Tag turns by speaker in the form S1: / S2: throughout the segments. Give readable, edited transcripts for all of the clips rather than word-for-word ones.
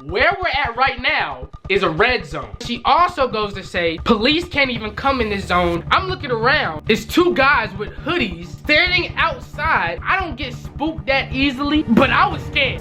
S1: where we're at right now is a red zone. She also goes to say, police can't even come in this zone. I'm looking around. It's two guys with hoodies standing outside. I don't get spooked that easily, but I was scared.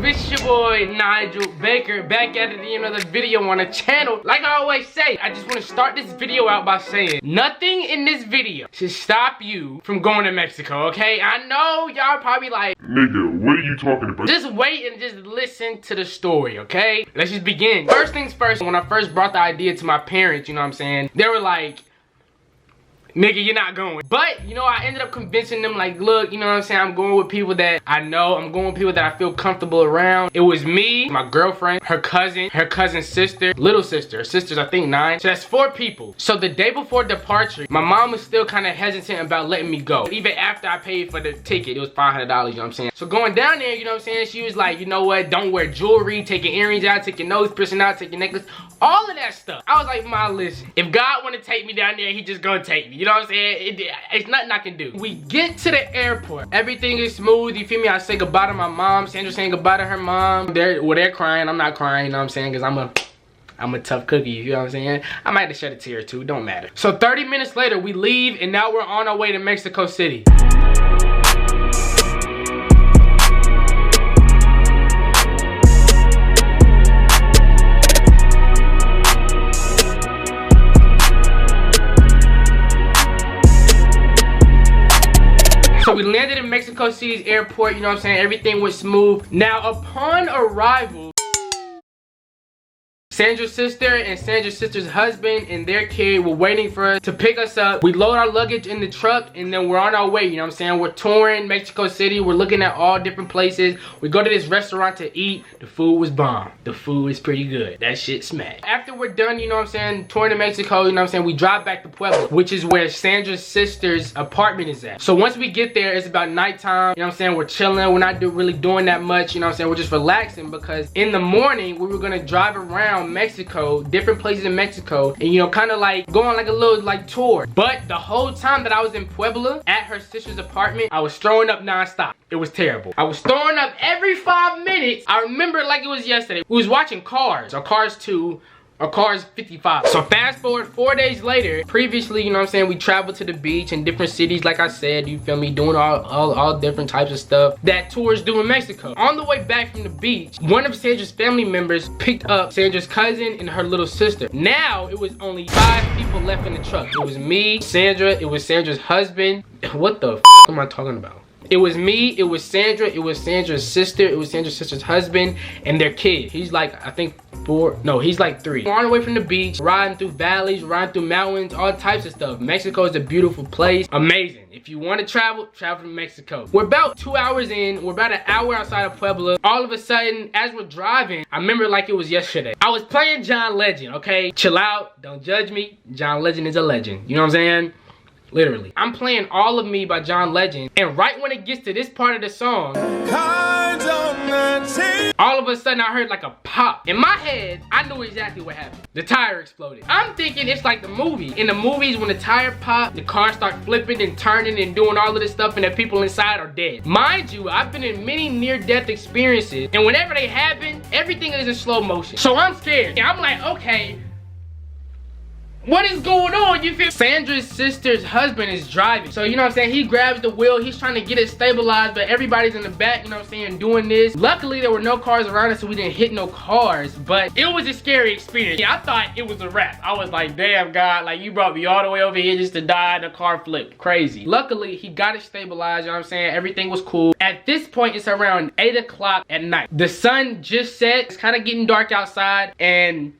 S1: It's your boy Nigel Baker, back at it again with another video on the channel. Like I always say, I just want to start this video out by saying nothing in this video should stop you from going to Mexico, okay? I know y'all probably like, nigga, what are you talking about? Just wait and just listen to the story, okay? Let's just begin. First things first, when I first brought the idea to my parents, you know what I'm saying, they were like, nigga, you're not going. But, you know, I ended up convincing them, like, look, you know what I'm saying, I'm going with people that I know, I'm going with people that I feel comfortable around. It was me, my girlfriend, her cousin's sister, little sister. Her sister's, I think, 9. So that's 4 people. So the day before departure, my mom was still kind of hesitant about letting me go. Even after I paid for the ticket, it was $500, you know what I'm saying? So going down there, you know what I'm saying, she was like, you know what, don't wear jewelry, take your earrings out, take your nose piercing out, take your necklace, all of that stuff. I was like, Ma, listen, if God want to take me down there, he just gonna take me. You know what I'm saying? It's nothing I can do. We get to the airport. Everything is smooth. You feel me? I say goodbye to my mom. Sandra's saying goodbye to her mom. They're crying. I'm not crying. You know what I'm saying? Because I'm a tough cookie. You know what I'm saying? I might have to shed a tear or two. Don't matter. So 30 minutes later, we leave, and now we're on our way to Mexico City. So we landed in Mexico City's airport, you know what I'm saying? Everything went smooth. Now, upon arrival, Sandra's sister and Sandra's sister's husband and their kid were waiting for us to pick us up. We load our luggage in the truck and then we're on our way, you know what I'm saying? We're touring Mexico City. We're looking at all different places. We go to this restaurant to eat. The food was bomb. The food is pretty good. That shit smacked. After we're done, you know what I'm saying, touring in Mexico, you know what I'm saying, we drive back to Puebla, which is where Sandra's sister's apartment is at. So once we get there, it's about nighttime, you know what I'm saying, we're chilling. We're not really doing that much, you know what I'm saying, we're just relaxing because in the morning, we were gonna drive around Mexico, different places in Mexico, and you know, kind of like go on like a little like tour. But the whole time that I was in Puebla at her sister's apartment, I was throwing up nonstop. It was terrible. I was throwing up every 5 minutes. I remember it like it was yesterday. We was watching Cars, or Cars 2, or Cars 55. So fast forward 4 days later, previously, you know what I'm saying, we traveled to the beach in different cities, like I said, you feel me, doing all different types of stuff that tourists do in Mexico. On the way back from the beach, one of Sandra's family members picked up Sandra's cousin and her little sister. Now, it was only 5 people left in the truck. It was me, Sandra, it was Sandra's husband. What the f am I talking about? It was me, it was Sandra, it was Sandra's sister, it was Sandra's sister's husband, and their kid. He's like, I think 4, no, he's like 3. We're on our way from the beach, riding through valleys, riding through mountains, all types of stuff. Mexico is a beautiful place, amazing. If you want to travel to Mexico. We're about 2 hours in, we're about an hour outside of Puebla. All of a sudden, as we're driving, I remember like it was yesterday. I was playing John Legend, okay? Chill out, don't judge me. John Legend is a legend, you know what I'm saying? Literally. I'm playing All of Me by John Legend, and right when it gets to this part of the song, all of a sudden I heard like a pop. In my head, I knew exactly what happened. The tire exploded. I'm thinking it's like the movie. In the movies, when the tire pops, the car starts flipping and turning and doing all of this stuff, and the people inside are dead. Mind you, I've been in many near-death experiences, and whenever they happen, everything is in slow motion. So I'm scared. I'm like, okay, what is going on? You feel? Sandra's sister's husband is driving. So, you know what I'm saying? He grabs the wheel. He's trying to get it stabilized, but everybody's in the back, you know what I'm saying, doing this. Luckily, there were no cars around us, so we didn't hit no cars, but it was a scary experience. Yeah, I thought it was a wrap. I was like, damn, God, like, you brought me all the way over here just to die and the car flipped. Crazy. Luckily, he got it stabilized, you know what I'm saying? Everything was cool. At this point, it's around 8 o'clock at night. The sun just set. It's kind of getting dark outside, and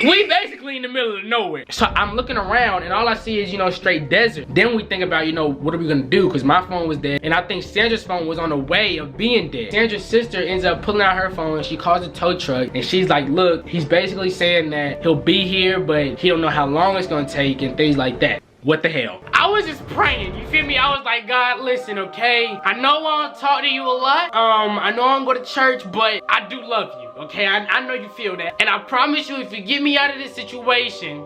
S1: We basically in the middle of nowhere. So I'm looking around and all I see is, you know, straight desert. Then we think about, you know, what are we gonna do? Because my phone was dead and I think Sandra's phone was on the way of being dead. Sandra's sister ends up pulling out her phone and she calls a tow truck and she's like, look, he's basically saying that he'll be here, but he don't know how long it's gonna take and things like that. What the hell? I was just praying, you feel me? I was like, God, listen, okay? I know I don't talk to you a lot. I know I don't go to church, but I do love you, okay? I know you feel that. And I promise you, if you get me out of this situation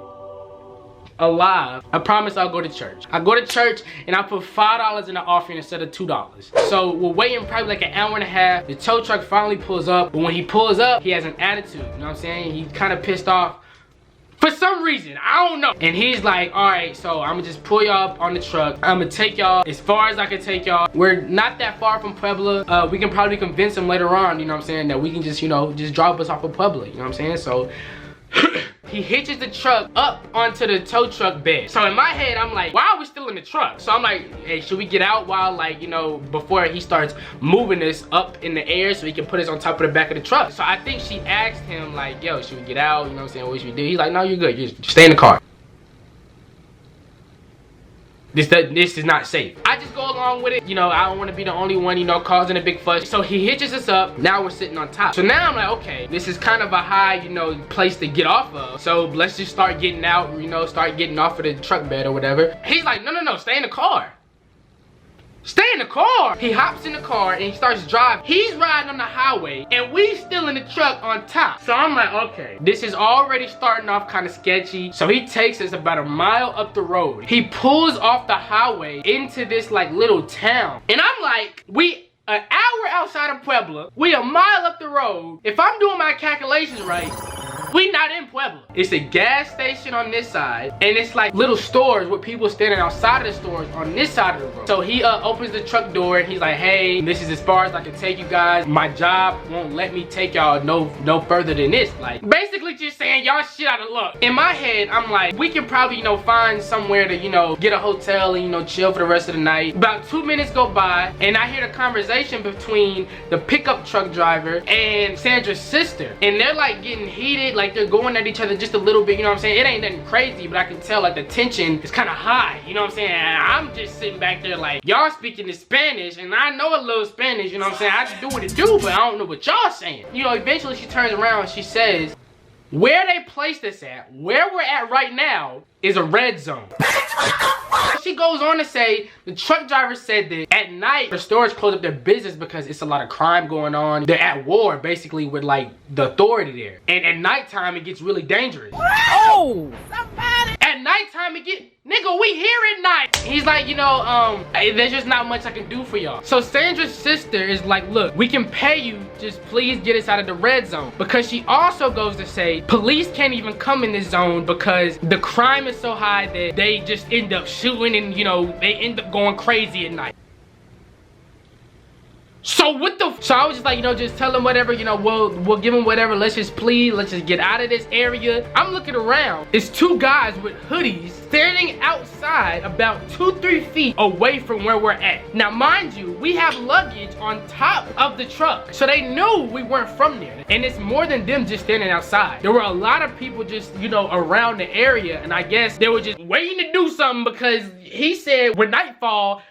S1: alive, I promise I'll go to church. I go to church and I put $5 in the offering instead of $2. So we're waiting probably like an hour and a half. The tow truck finally pulls up, but when he pulls up, he has an attitude, you know what I'm saying? He's kind of pissed off. For some reason, I don't know. And he's like, all right, so I'm gonna just pull y'all up on the truck. I'm gonna take y'all as far as I can take y'all. We're not that far from Puebla. We can probably convince him later on, you know what I'm saying, that we can just, you know, just drop us off of Puebla, you know what I'm saying? So he hitches the truck up onto the tow truck bed. So in my head, I'm like, why are we still in the truck? So I'm like, hey, should we get out while, like, you know, before he starts moving us up in the air so he can put us on top of the back of the truck? So I think she asked him, like, yo, should we get out? You know what I'm saying? What should we do? He's like, no, you're good. You just stay in the car. This is not safe. I just go along with it. You know, I don't want to be the only one, you know, causing a big fuss. So he hitches us up. Now we're sitting on top. So now I'm like, okay, this is kind of a high, you know, place to get off of. So let's just start getting out, you know, start getting off of the truck bed or whatever. He's like, no, stay in the car. Stay in the car. He hops in the car and he starts driving. He's riding on the highway and we still in the truck on top. So I'm like, okay, this is already starting off kind of sketchy. So he takes us about a mile up the road. He pulls off the highway into this like little town. And I'm like, we an hour outside of Puebla. We a mile up the road. If I'm doing my calculations right, we not in Puebla. It's a gas station on this side, and it's like little stores with people standing outside of the stores on this side of the road. So he opens the truck door and he's like, hey, this is as far as I can take you guys. My job won't let me take y'all no further than this. Like, basically just saying y'all shit out of luck. In my head, I'm like, we can probably, you know, find somewhere to, you know, get a hotel and, you know, chill for the rest of the night. About 2 minutes go by, and I hear the conversation between the pickup truck driver and Sandra's sister. And they're like getting heated, like they're going at each other just a little bit, you know what I'm saying? It ain't nothing crazy, but I can tell like the tension is kind of high, you know what I'm saying? And I'm just sitting back there like, y'all speaking in Spanish, and I know a little Spanish, you know what I'm saying? I just do what it do, but I don't know what y'all saying. You know, eventually she turns around and she says, where they placed us at, where we're at right now, is a red zone. She goes on to say, the truck driver said that at night, the stores close up their business because it's a lot of crime going on. They're at war, basically, with like the authority there. And at nighttime, it gets really dangerous. Oh! Somebody! At nighttime, it get, nigga, we here at night. He's like, you know, there's just not much I can do for y'all. So Sandra's sister is like, look, we can pay you, just please get us out of the red zone. Because she also goes to say, police can't even come in this zone because the crime is so high that they just end up shooting and, you know, they end up going crazy at night. So what the so I was just like, you know, just tell them whatever, you know, we'll give them whatever. Let's just get out of this area. I'm looking around. It's two guys with hoodies standing outside about 2-3 feet away from where we're at. Now, mind you, we have luggage on top of the truck. So they knew we weren't from there. And it's more than them just standing outside. There were a lot of people just, you know, around the area. And I guess they were just waiting to do something because he said when nightfall,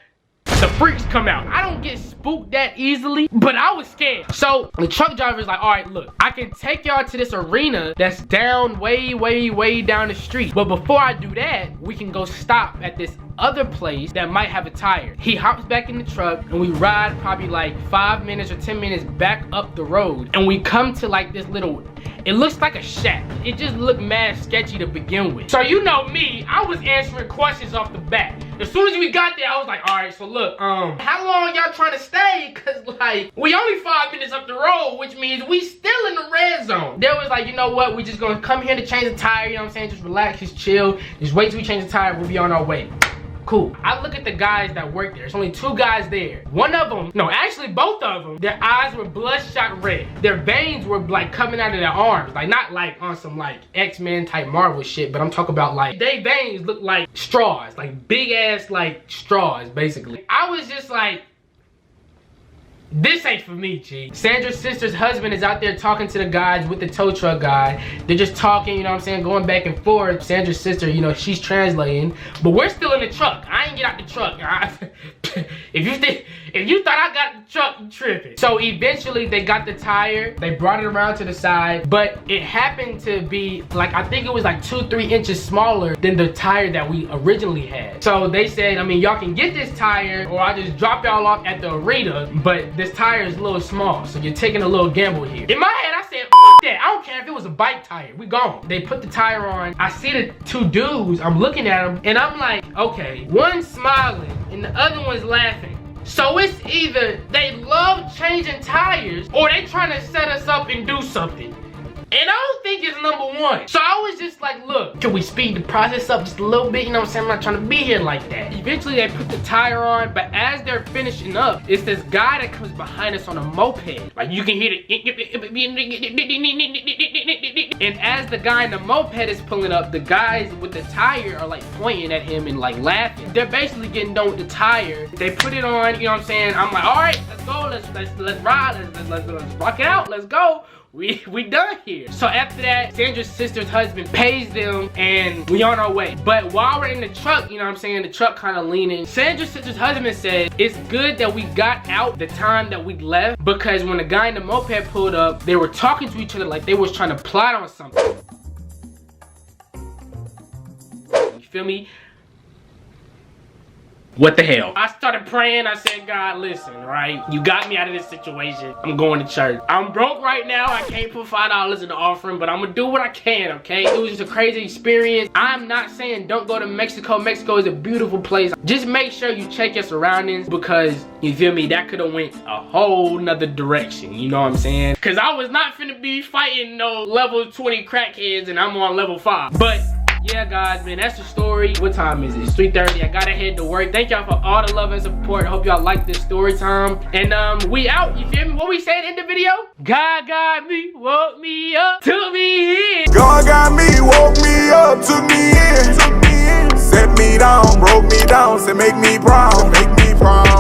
S1: the freaks come out. I don't get spooked that easily, but I was scared. So the truck driver's like, all right, look, I can take y'all to this arena that's down way down the street. But before I do that, we can go stop at this other place that might have a tire. He hops back in the truck and we ride probably like 5 minutes or 10 minutes back up the road. And we come to like this little, it looks like a shack. It just looked mad sketchy to begin with. So you know me, I was answering questions off the bat. As soon as we got there, I was like, all right, so look, how long y'all trying to stay? Cause like, we only 5 minutes up the road, which means we still in the red zone. They was like, you know what? We just gonna come here to change the tire, you know what I'm saying? Just relax, just chill. Just wait till we change the tire, we'll be on our way. Cool. I look at the guys that work there. There's only 2 guys there. One of them, no, actually both of them, their eyes were bloodshot red. Their veins were like coming out of their arms. Like not like on some like X-Men type Marvel shit, but I'm talking about like, their veins look like straws, like big ass like straws basically. I was just like, This ain't for me, G. Sandra's sister's husband is out there talking to the guys with the tow truck guy. They're just talking, you know what I'm saying, going back and forth. Sandra's sister, you know, she's translating, but we're still in the truck. I ain't get out the truck. If you thought I got the truck, you tripping. So eventually they got the tire. They brought it around to the side, but it happened to be like, I think it was like 2-3 inches smaller than the tire that we originally had. So they said, I mean, y'all can get this tire or I'll just drop y'all off at the arena, but this tire is a little small, so you're taking a little gamble here. In my head, I said, F that. I don't care if it was a bike tire. We gone. They put the tire on. I see the two dudes. I'm looking at them, and I'm like, okay, one's smiling, and the other one's laughing. So it's either they love changing tires, or they trying to set us up and do something. And I don't think it's number one. So I was just like, look, can we speed the process up just a little bit? You know what I'm saying? I'm not trying to be here like that. Eventually they put the tire on, but as they're finishing up, it's this guy that comes behind us on a moped. Like you can hear it. And as the guy in the moped is pulling up, the guys with the tire are like pointing at him and like laughing. They're basically getting done with the tire. They put it on, you know what I'm saying? I'm like, all right, let's go, let's ride, let's rock it out, let's go. We done here. So after that, Sandra's sister's husband pays them and we on our way. But while we're in the truck, you know what I'm saying, the truck kind of leaning. Sandra's sister's husband said it's good that we got out the time that we left, because when the guy in the moped pulled up, they were talking to each other like they was trying to plot on something. You feel me? What the hell? I started praying. I said, God, listen, right? You got me out of this situation. I'm going to church. I'm broke right now. I can't put $5 in the offering, but I'm gonna do what I can, okay? It was just a crazy experience. I'm not saying don't go to Mexico. Mexico is a beautiful place. Just make sure you check your surroundings, because, you feel me, that could have went a whole nother direction. You know what I'm saying? Because I was not finna be fighting no level 20 crackheads and I'm on level 5. But yeah, guys, man, that's the story. What time is it? It's 3:30. I gotta head to work. Thank y'all for all the love and support. I hope y'all like this story time. And we out. You feel me? What we said in the video? God got me, woke me up, took me in.
S2: God got me, woke me up, took me in, set me down, broke me down, said make me proud,